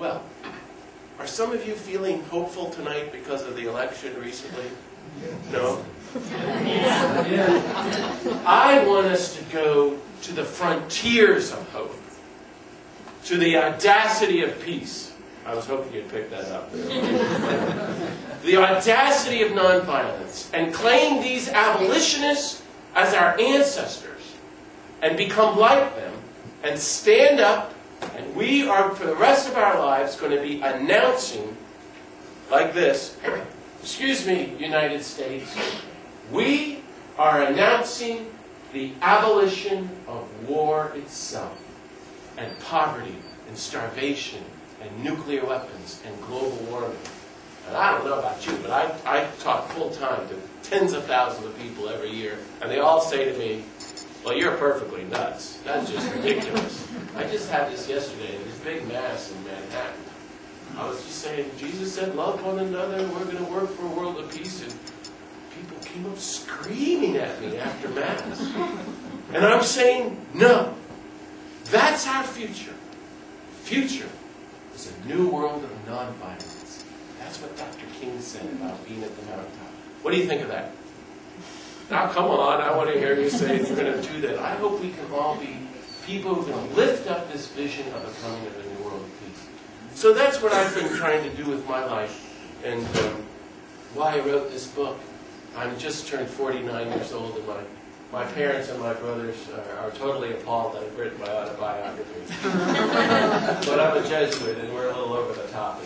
Well, are some of you feeling hopeful tonight because of the election recently? No? I want us to go to the frontiers of hope, to the audacity of peace. I was hoping you'd pick that up. The audacity of nonviolence, and claim these abolitionists as our ancestors, and become like them, and stand up, and we are, for the rest of our lives, going to be announcing, like this, excuse me, United States, we are announcing the abolition of war itself, and poverty, and starvation, and nuclear weapons, and global warming. And I don't know about you, but I talk full-time to tens of thousands of people every year, and they all say to me, well, you're perfectly nuts. That's just ridiculous. I just had this yesterday, this big mass in Manhattan. I was just saying, Jesus said, love one another, and we're going to work for a world of peace. And people came up screaming at me after mass. And I'm saying, no. That's our future. Future is a new world of nonviolence. That's what Dr. King said about being at the mountaintop. What do you think of that? Now, come on, I want to hear you say you're going to do that. I hope we can all be people who can lift up this vision of the coming of a new world of peace. So that's what I've been trying to do with my life, and why I wrote this book. I'm just turned 49 years old, and my parents and my brothers are totally appalled that I've written my autobiography. But I'm a Jesuit, and we're a little over the top.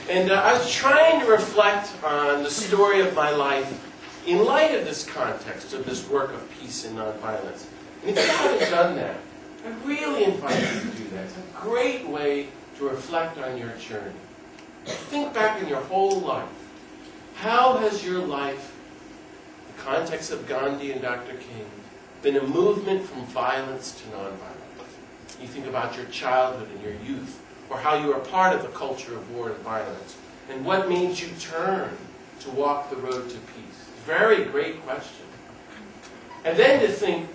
And I was trying to reflect on the story of my life in light of this context of this work of peace and nonviolence. And if you haven't done that, I really invite you to do that. It's a great way to reflect on your journey. Think back in your whole life. How has your life, in the context of Gandhi and Dr. King, been a movement from violence to nonviolence? You think about your childhood and your youth, or how you are part of the culture of war and violence, and what made you turn to walk the road to peace? Very great question. And then to think,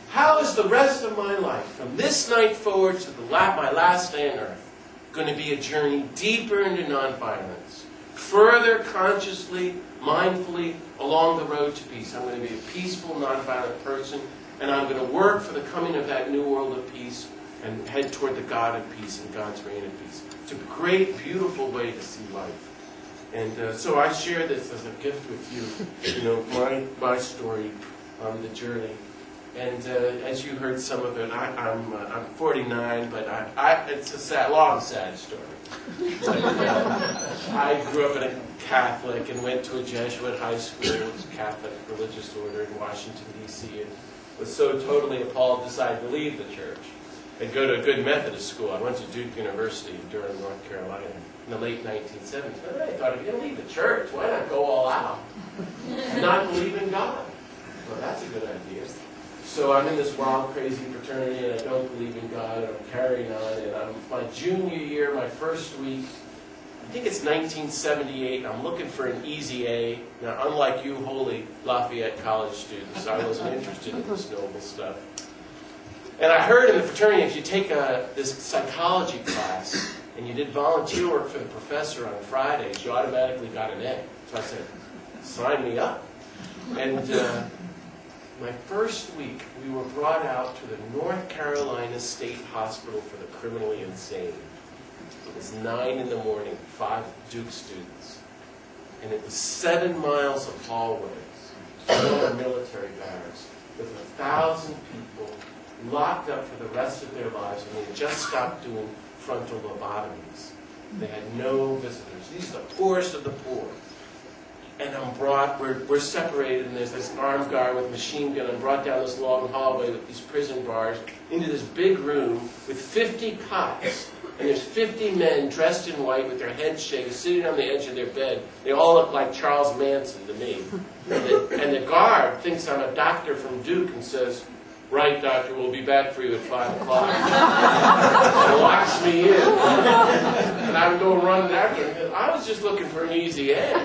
how is the rest of my life, from this night forward to my last day on earth, going to be a journey deeper into nonviolence, further consciously, mindfully along the road to peace? I'm going to be a peaceful, nonviolent person, and I'm going to work for the coming of that new world of peace and head toward the God of peace and God's reign of peace. It's a great, beautiful way to see life. And so I share this as a gift with you, my story on the journey. And as you heard some of it, I'm 49, but it's a long, sad story. But, I grew up in a Catholic and went to a Jesuit high school, it was a Catholic religious order in Washington, D.C., and was so totally appalled, decided to leave the church and go to a good Methodist school. I went to Duke University in Durham, North Carolina in the late 1970s. But I thought, if you're going to leave the church, why not go all out and not believe in God? Well, that's a good idea. So I'm in this wild, crazy fraternity, and I don't believe in God, and I'm carrying on, and I'm my junior year, my first week, I think it's 1978, I'm looking for an easy A. Now, unlike you holy Lafayette College students, I wasn't interested in this noble stuff. And I heard in the fraternity, if you take this psychology class, and you did volunteer work for the professor on Fridays, you automatically got an A. So I said, sign me up. And my first week, we were brought out to the North Carolina State Hospital for the Criminally Insane. It was 9 in the morning, 5 Duke students. And it was 7 miles of hallways, 4 military barracks, with 1,000 people locked up for the rest of their lives, and they had just stopped doing frontal lobotomies. They had no visitors. These are the poorest of the poor. And we're separated, and there's this armed guard with a machine gun. I'm brought down this long hallway with these prison bars into this big room with 50 cots. And there's 50 men dressed in white with their heads shaved, sitting on the edge of their bed. They all look like Charles Manson to me. And the guard thinks I'm a doctor from Duke and says, "Right, doctor, we'll be back for you at 5 o'clock. And locks me in. And I'm going running after him. I was just looking for an easy A.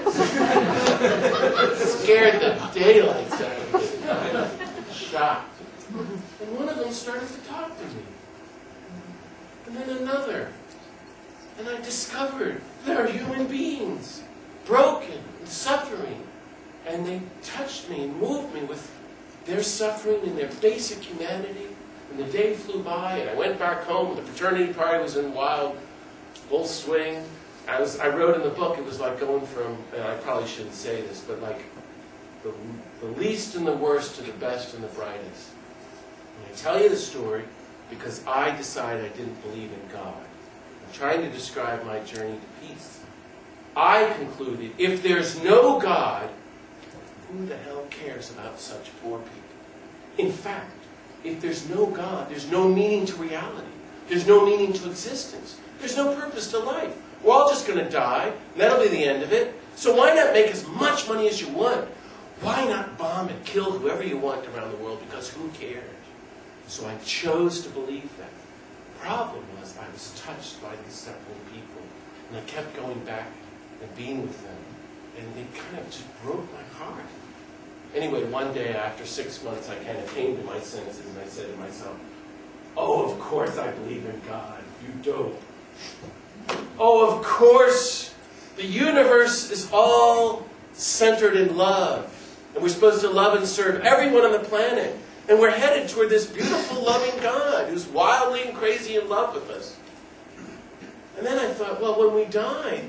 Scared the daylights out of me. Shocked. And one of them started to talk to me. and then another. And I discovered there are human beings, broken and suffering. And they touched me and moved me with their suffering and their basic humanity. And the day flew by, and I went back home, and the fraternity party was in full swing. I wrote in the book, it was like going from, and I probably shouldn't say this, but like the least and the worst to the best and the brightest. And I tell you the story because I decided I didn't believe in God. I'm trying to describe my journey to peace. I concluded, if there's no God, who the hell cares about such poor people? In fact, if there's no God, there's no meaning to reality. There's no meaning to existence. There's no purpose to life. We're all just going to die, and that'll be the end of it. So why not make as much money as you want? Why not bomb and kill whoever you want around the world? Because who cares? So I chose to believe that. The problem was I was touched by these suffering people, and I kept going back and being with them, and they kind of just broke my heart. Anyway, one day after 6 months, I kind of came to my senses, and I said to myself, oh, of course I believe in God, you dope. Oh, of course, the universe is all centered in love. And we're supposed to love and serve everyone on the planet. And we're headed toward this beautiful, loving God who's wildly and crazy in love with us. And then I thought, well, when we die,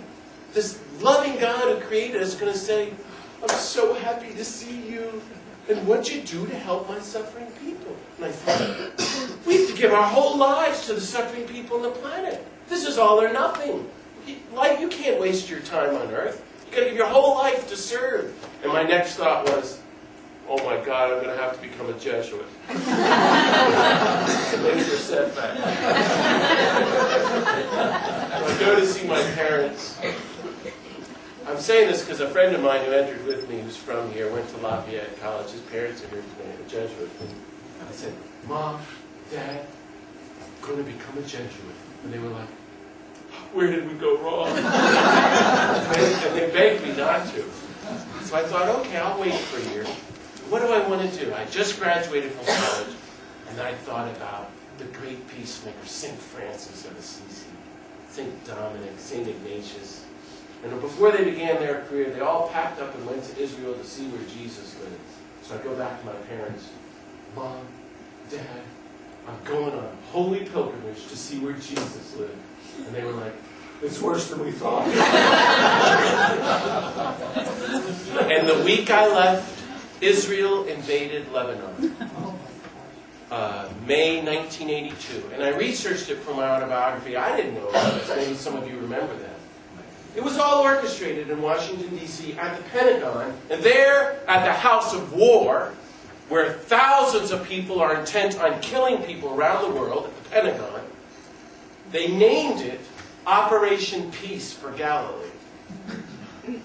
this loving God who created us is going to say, I'm so happy to see you. And what'd you do to help my suffering people? And I thought, we have to give our whole lives to the suffering people on the planet. This is all or nothing. You can't waste your time on earth. You've got to give your whole life to serve. And my next thought was, oh my God, I'm going to have to become a Jesuit. It's a major setback. I go to see my parents. I'm saying this because a friend of mine who entered with me, who's from here, went to Lafayette College. His parents are here today, a Jesuit. And I said, Mom, Dad, I'm going to become a Jesuit. And they were like, where did we go wrong? And they begged me not to. So I thought, okay, I'll wait for a year. What do I want to do? I just graduated from college, and I thought about the great peacemakers, St. Francis of Assisi, St. Dominic, St. Ignatius. And before they began their career, they all packed up and went to Israel to see where Jesus lived. So I go back to my parents. Mom, Dad, I'm going on a holy pilgrimage to see where Jesus lived. And they were like, it's worse than we thought. And the week I left, Israel invaded Lebanon. May 1982. And I researched it for my autobiography. I didn't know about this. Maybe some of you remember that. It was all orchestrated in Washington, D.C. at the Pentagon. And there, at the House of War, where thousands of people are intent on killing people around the world, at the Pentagon, they named it Operation Peace for Galilee.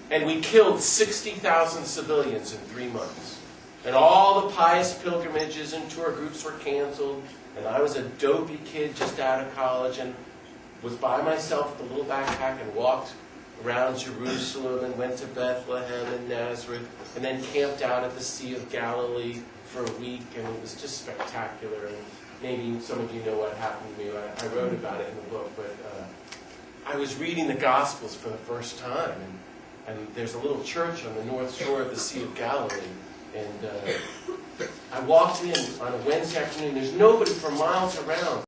And we killed 60,000 civilians in 3 months. And all the pious pilgrimages and tour groups were canceled. And I was a dopey kid just out of college and was by myself with a little backpack and walked around Jerusalem and went to Bethlehem and Nazareth and then camped out at the Sea of Galilee for a week. And it was just spectacular. And maybe some of you know what happened to me. I wrote about it in the book. But I was reading the Gospels for the first time. And there's a little church on the north shore of the Sea of Galilee. And I walked in on a Wednesday afternoon. There's nobody for miles around.